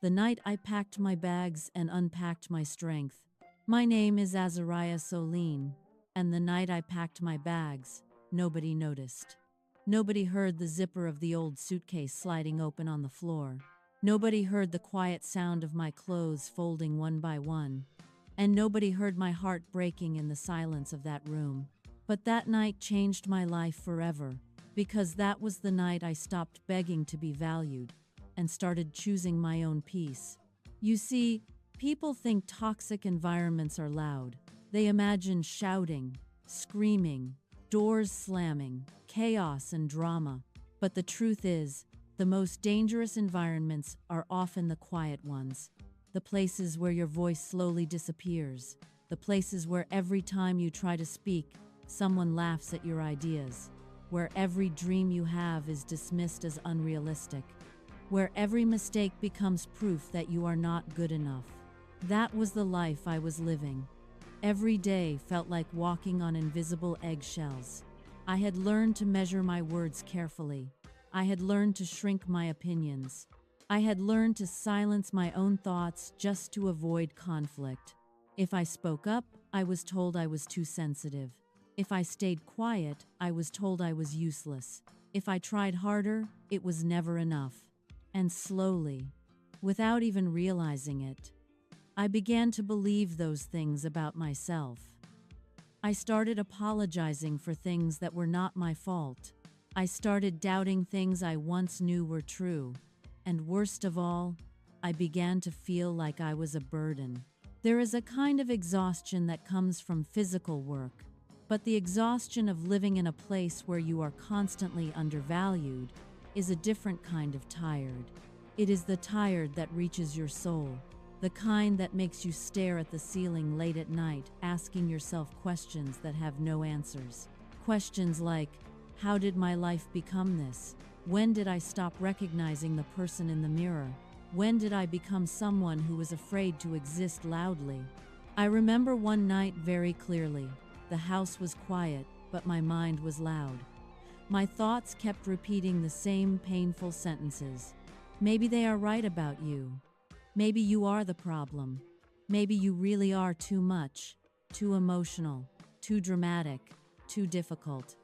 the night I packed my bags and unpacked my strength. My name is Azariah Soline, and the night I packed my bags, nobody noticed. Nobody heard the zipper of the old suitcase sliding open on the floor. Nobody heard the quiet sound of my clothes folding one by one. And nobody heard my heart breaking in the silence of that room. But that night changed my life forever, because that was the night I stopped begging to be valued and started choosing my own peace. You see, people think toxic environments are loud. They imagine shouting, screaming, doors slamming, chaos and drama. But the truth is, the most dangerous environments are often the quiet ones. The places where your voice slowly disappears. The places where every time you try to speak, someone laughs at your ideas. Where every dream you have is dismissed as unrealistic. Where every mistake becomes proof that you are not good enough. That was the life I was living. Every day felt like walking on invisible eggshells. I had learned to measure my words carefully. I had learned to shrink my opinions. I had learned to silence my own thoughts just to avoid conflict. If I spoke up, I was told I was too sensitive. If I stayed quiet, I was told I was useless. If I tried harder, it was never enough. And slowly, without even realizing it, I began to believe those things about myself. I started apologizing for things that were not my fault. I started doubting things I once knew were true. And worst of all, I began to feel like I was a burden. There is a kind of exhaustion that comes from physical work, but the exhaustion of living in a place where you are constantly undervalued is a different kind of tired. It is the tired that reaches your soul. The kind that makes you stare at the ceiling late at night, asking yourself questions that have no answers. Questions like, how did my life become this? When did I stop recognizing the person in the mirror? When did I become someone who was afraid to exist loudly? I remember one night very clearly. The house was quiet, but my mind was loud. My thoughts kept repeating the same painful sentences. Maybe they are right about you. Maybe you are the problem. Maybe you really are too much, too emotional, too dramatic, too difficult.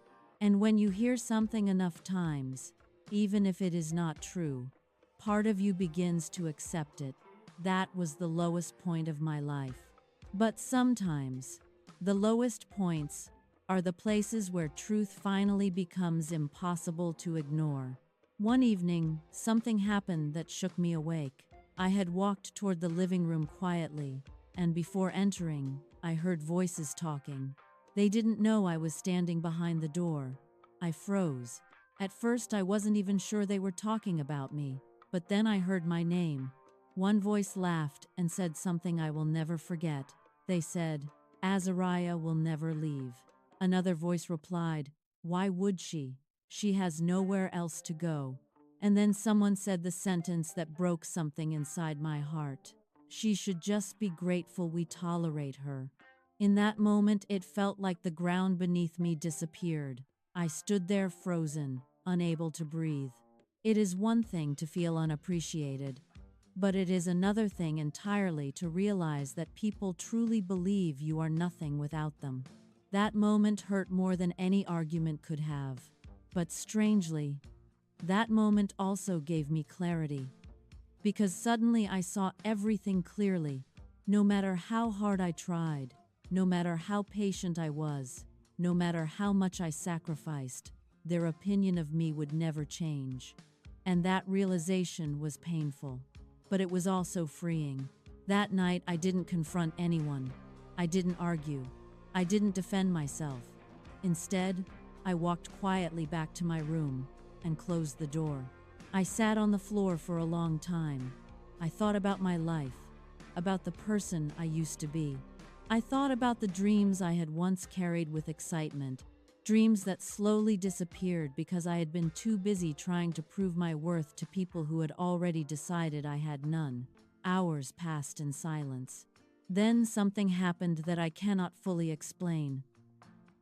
And when you hear something enough times, even if it is not true, part of you begins to accept it. That was the lowest point of my life. But sometimes, the lowest points are the places where truth finally becomes impossible to ignore. One evening, something happened that shook me awake. I had walked toward the living room quietly, and before entering, I heard voices talking. They didn't know I was standing behind the door. I froze. At first, I wasn't even sure they were talking about me, but then I heard my name. One voice laughed and said something I will never forget. They said, Azariah will never leave. Another voice replied, why would she? She has nowhere else to go. And then someone said the sentence that broke something inside my heart. She should just be grateful we tolerate her. In that moment, it felt like the ground beneath me disappeared. I stood there frozen, unable to breathe. It is one thing to feel unappreciated, but it is another thing entirely to realize that people truly believe you are nothing without them. That moment hurt more than any argument could have. But strangely, that moment also gave me clarity. Because suddenly I saw everything clearly. No matter how hard I tried, no matter how patient I was, no matter how much I sacrificed, their opinion of me would never change. And that realization was painful. But it was also freeing. That night I didn't confront anyone. I didn't argue. I didn't defend myself. Instead, I walked quietly back to my room and closed the door. I sat on the floor for a long time. I thought about my life, about the person I used to be. I thought about the dreams I had once carried with excitement, dreams that slowly disappeared because I had been too busy trying to prove my worth to people who had already decided I had none. Hours passed in silence. Then something happened that I cannot fully explain.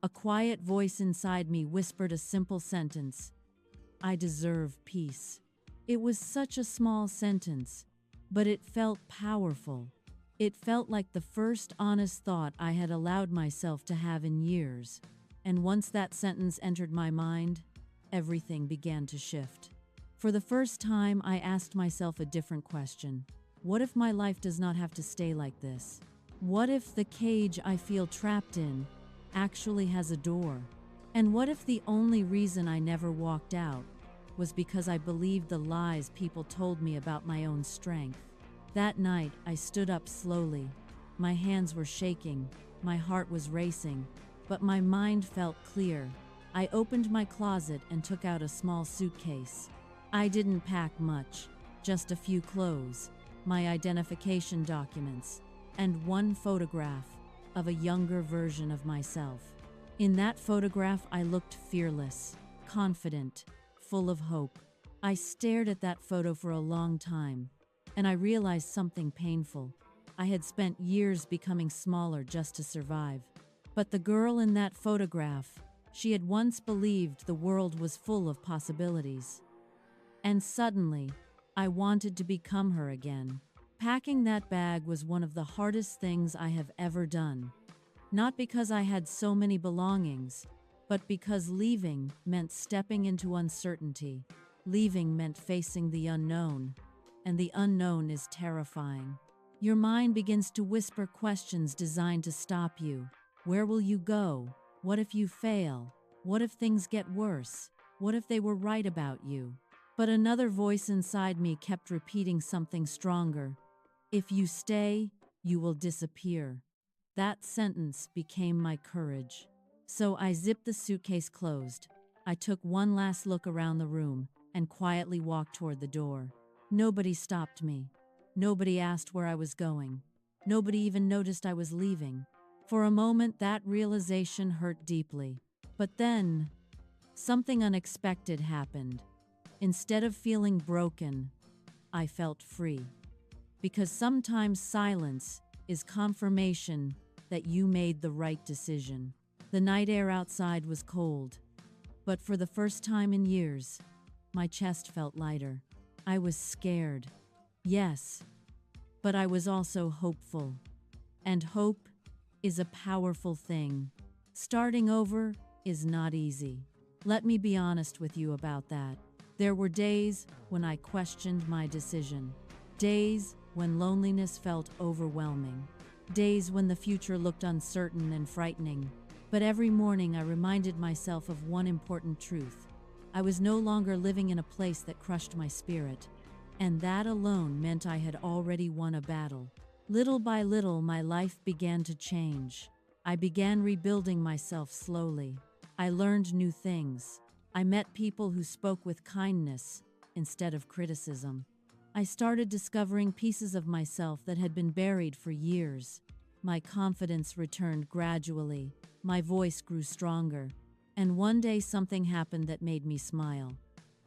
A quiet voice inside me whispered a simple sentence: I deserve peace. It was such a small sentence, but it felt powerful. It felt like the first honest thought I had allowed myself to have in years. And once that sentence entered my mind, everything began to shift. For the first time, I asked myself a different question. What if my life does not have to stay like this? What if the cage I feel trapped in actually has a door? And what if the only reason I never walked out was because I believed the lies people told me about my own strength? That night, I stood up slowly. My hands were shaking, my heart was racing, but my mind felt clear. I opened my closet and took out a small suitcase. I didn't pack much, just a few clothes, my identification documents, and one photograph of a younger version of myself. In that photograph, I looked fearless, confident, full of hope. I stared at that photo for a long time, and I realized something painful. I had spent years becoming smaller just to survive. But the girl in that photograph, she had once believed the world was full of possibilities. And suddenly, I wanted to become her again. Packing that bag was one of the hardest things I have ever done. Not because I had so many belongings, but because leaving meant stepping into uncertainty. Leaving meant facing the unknown, and the unknown is terrifying. Your mind begins to whisper questions designed to stop you. Where will you go? What if you fail? What if things get worse? What if they were right about you? But another voice inside me kept repeating something stronger. If you stay, you will disappear. That sentence became my courage. So I zipped the suitcase closed. I took one last look around the room and quietly walked toward the door. Nobody stopped me. Nobody asked where I was going. Nobody even noticed I was leaving. For a moment, that realization hurt deeply. But then, something unexpected happened. Instead of feeling broken, I felt free. Because sometimes silence is confirmation that you made the right decision. The night air outside was cold, but for the first time in years, my chest felt lighter. I was scared, yes, but I was also hopeful. And hope is a powerful thing. Starting over is not easy. Let me be honest with you about that. There were days when I questioned my decision. Days when loneliness felt overwhelming. Days when the future looked uncertain and frightening. But every morning I reminded myself of one important truth. I was no longer living in a place that crushed my spirit. And that alone meant I had already won a battle. Little by little, my life began to change. I began rebuilding myself slowly. I learned new things. I met people who spoke with kindness instead of criticism. I started discovering pieces of myself that had been buried for years. My confidence returned gradually. My voice grew stronger. And one day something happened that made me smile.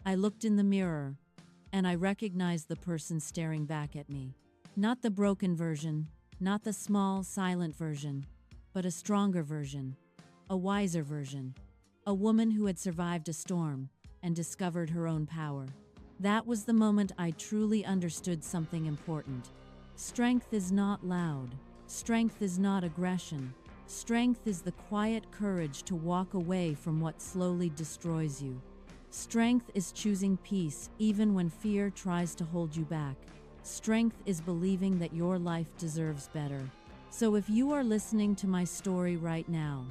I looked in the mirror, and I recognized the person staring back at me. Not the broken version, not the small, silent version, but a stronger version, a wiser version, a woman who had survived a storm and discovered her own power. That was the moment I truly understood something important. Strength is not loud. Strength is not aggression. Strength is the quiet courage to walk away from what slowly destroys you. Strength is choosing peace even when fear tries to hold you back. Strength is believing that your life deserves better. So if you are listening to my story right now,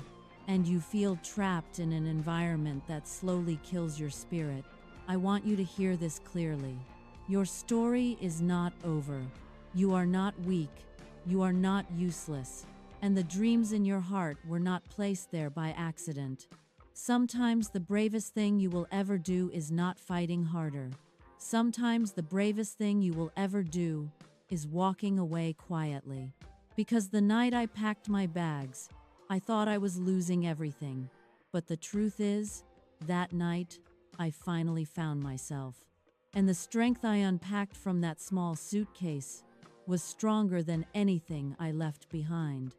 and you feel trapped in an environment that slowly kills your spirit, I want you to hear this clearly. Your story is not over. You are not weak. You are not useless. And the dreams in your heart were not placed there by accident. Sometimes the bravest thing you will ever do is not fighting harder. Sometimes the bravest thing you will ever do is walking away quietly. Because the night I packed my bags, I thought I was losing everything. But the truth is, that night, I finally found myself. And the strength I unpacked from that small suitcase was stronger than anything I left behind.